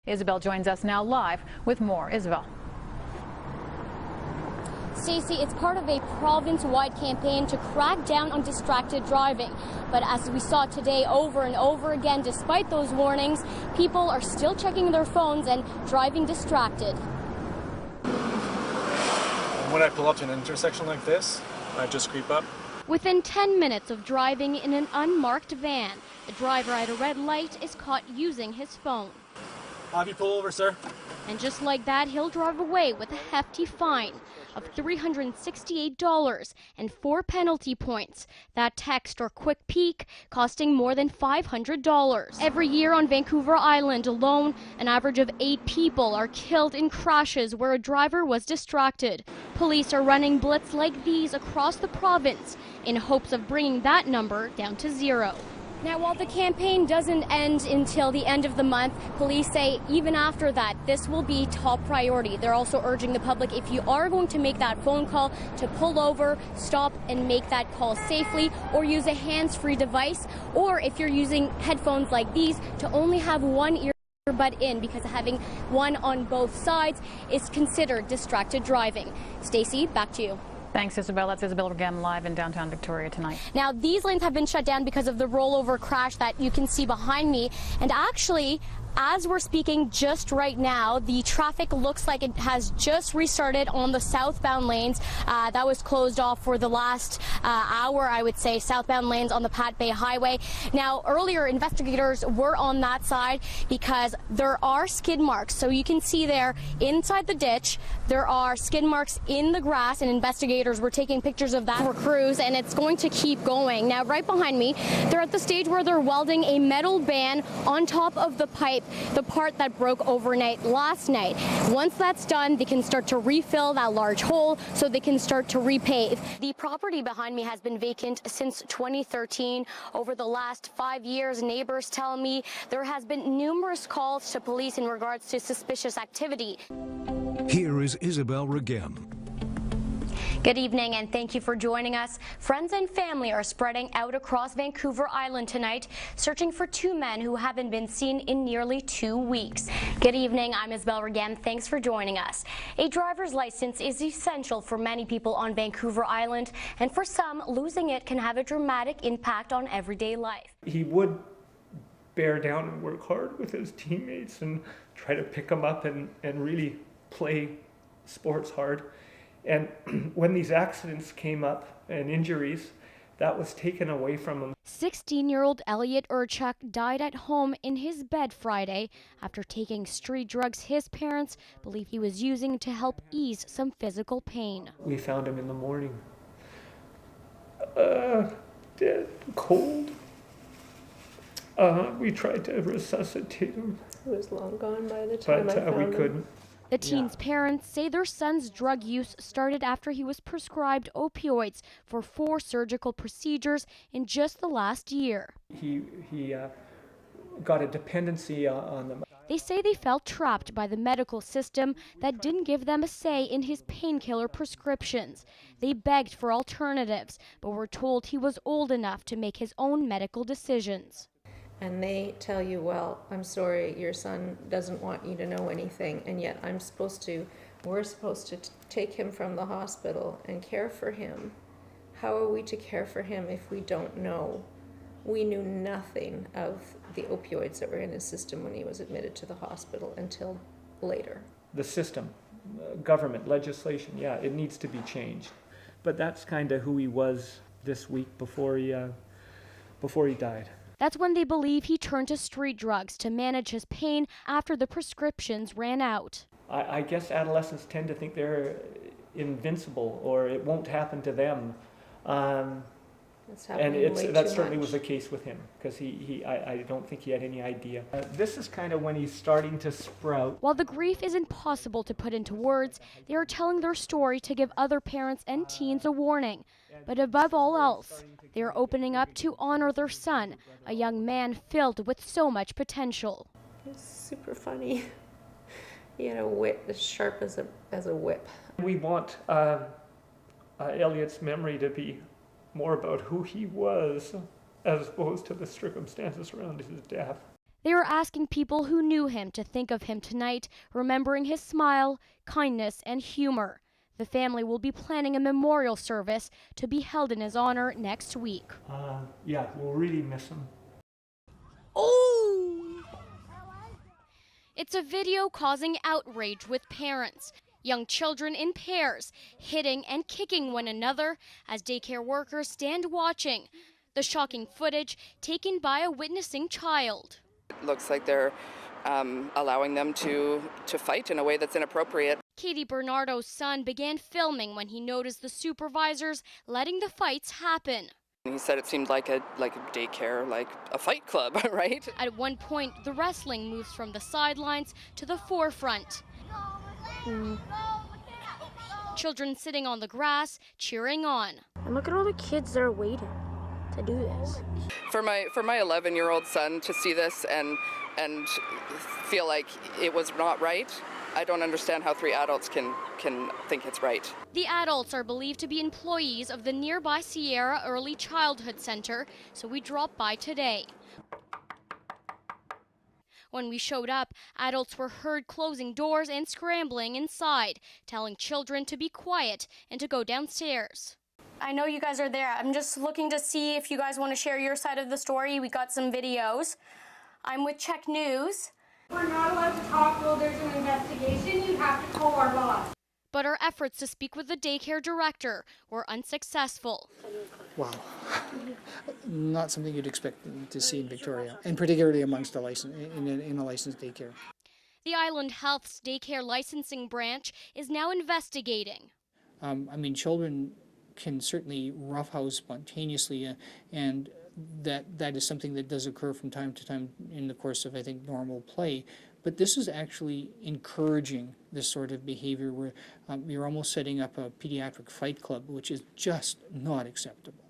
Isabel joins us now live with more. Isabel. Stacey, it's part of a province-wide campaign to crack down on distracted driving. But as we saw today over and over again, despite those warnings, people are still checking their phones and driving distracted. When I pull up to an intersection like this, I just creep up. Within 10 minutes of driving in an unmarked van, the driver at a red light is caught using his phone. Have you pull over, sir? And just like that, he'll drive away with a hefty fine of $368 and 4 penalty points. That text or quick peek costing more than $500. Every year on Vancouver Island alone, an average of 8 people are killed in crashes where a driver was distracted. Police are running blitz like these across the province in hopes of bringing that number down to 0. Now, while the campaign doesn't end until the end of the month, police say even after that, this will be top priority. They're also urging the public, if you are going to make that phone call, to pull over, stop and make that call safely, or use a hands-free device, or if you're using headphones like these, to only have one earbud in, because having one on both sides is considered distracted driving. Stacey, back to you. Thanks, Isabel. That's Isabel Raghem live in downtown Victoria tonight. Now, these lanes have been shut down because of the rollover crash that you can see behind me. And actually, as we're speaking just right now, the traffic looks like it has just restarted on the southbound lanes. That was closed off for the last hour, I would say, southbound lanes on the Pat Bay Highway. Now, earlier, investigators were on that side because there are skid marks. So you can see there inside the ditch, there are skid marks in the grass, and investigators were taking pictures of that for crews, and it's going to keep going. Now, right behind me, they're at the stage where they're welding a metal band on top of the pipe, the part that broke overnight last night. Once that's done, they can start to refill that large hole so they can start to repave. The property behind me has been vacant since 2013. Over the last 5 years, neighbors tell me there has been numerous calls to police in regards to suspicious activity. Here is Isabel Raghem. Good evening, and thank you for joining us. Friends and family are spreading out across Vancouver Island tonight, searching for 2 men who haven't been seen in nearly 2 weeks. Good evening, I'm Isabel Raghem. Thanks for joining us. A driver's license is essential for many people on Vancouver Island, and for some, losing it can have a dramatic impact on everyday life. He would bear down and work hard with his teammates and try to pick them up and really play sports hard. And when these accidents came up and injuries, that was taken away from him. 16-year-old Elliot Urchuk died at home in his bed Friday after taking street drugs his parents believe he was using to help ease some physical pain. We found him in the morning. Dead, cold. We tried to resuscitate him. He was long gone by the time I found him. We couldn't. The teen's parents say their son's drug use started after he was prescribed opioids for 4 surgical procedures in just the last year. He got a dependency on them. They say they felt trapped by the medical system that didn't give them a say in his painkiller prescriptions. They begged for alternatives, but were told he was old enough to make his own medical decisions. And they tell you, well, I'm sorry, your son doesn't want you to know anything, and yet we're supposed to take him from the hospital and care for him. How are we to care for him if we don't know? We knew nothing of the opioids that were in his system when he was admitted to the hospital until later. The system, government, legislation, yeah, it needs to be changed. But that's kind of who he was this week before he died. That's when they believe he turned to street drugs to manage his pain after the prescriptions ran out. I guess adolescents tend to think they're invincible or it won't happen to them. And that certainly was the case with him, because I don't think he had any idea. This is kind of when he's starting to sprout. While the grief is impossible to put into words, they are telling their story to give other parents and teens a warning. But above all else, they are opening up to honor their son, a young man filled with so much potential. He's super funny. He had a wit as sharp as a whip. We want Elliot's memory to be more about who he was as opposed to the circumstances around his death. They are asking people who knew him to think of him tonight, remembering his smile, kindness, and humor. The family will be planning a memorial service to be held in his honor next week. Yeah, we'll really miss him. Oh! It's a video causing outrage with parents. Young children in pairs, hitting and kicking one another as daycare workers stand watching. The shocking footage taken by a witnessing child. It looks like they're allowing them to fight in a way that's inappropriate. Katie Bernardo's son began filming when he noticed the supervisors letting the fights happen. He said it seemed like a daycare, like a fight club, right? At one point, the wrestling moves from the sidelines to the forefront. Children sitting on the grass, cheering on. And look at all the kids that are waiting to do this. For my 11-year-old son to see this and feel like it was not right, I don't understand how 3 adults can think it's right. The adults are believed to be employees of the nearby Sierra Early Childhood Center, so we dropped by today. When we showed up, adults were heard closing doors and scrambling inside, telling children to be quiet and to go downstairs. I know you guys are there. I'm just looking to see if you guys want to share your side of the story. We got some videos. I'm with Check News. We're not allowed to talk while there's an investigation. You have to call our boss. But our efforts to speak with the daycare director were unsuccessful. Wow. Not something you'd expect to see in Victoria, and particularly amongst a in a licensed daycare. The Island Health's daycare licensing branch is now investigating. Children can certainly roughhouse spontaneously, and that is something that does occur from time to time in the course of, I think, normal play. But this is actually encouraging this sort of behavior where you're almost setting up a pediatric fight club, which is just not acceptable.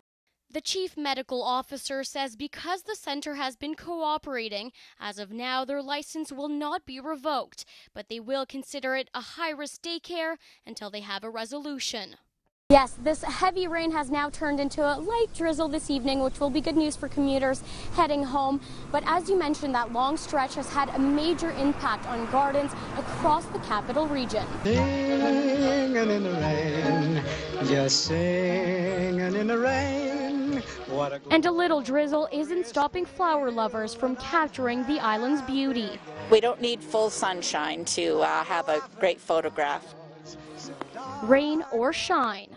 The chief medical officer says because the center has been cooperating, as of now their license will not be revoked, but they will consider it a high-risk daycare until they have a resolution. Yes, this heavy rain has now turned into a light drizzle this evening, which will be good news for commuters heading home. But as you mentioned, that long stretch has had a major impact on gardens across the capital region. Singing in the rain, just singing in the rain. And a little drizzle isn't stopping flower lovers from capturing the island's beauty. We don't need full sunshine to have a great photograph. Rain or shine,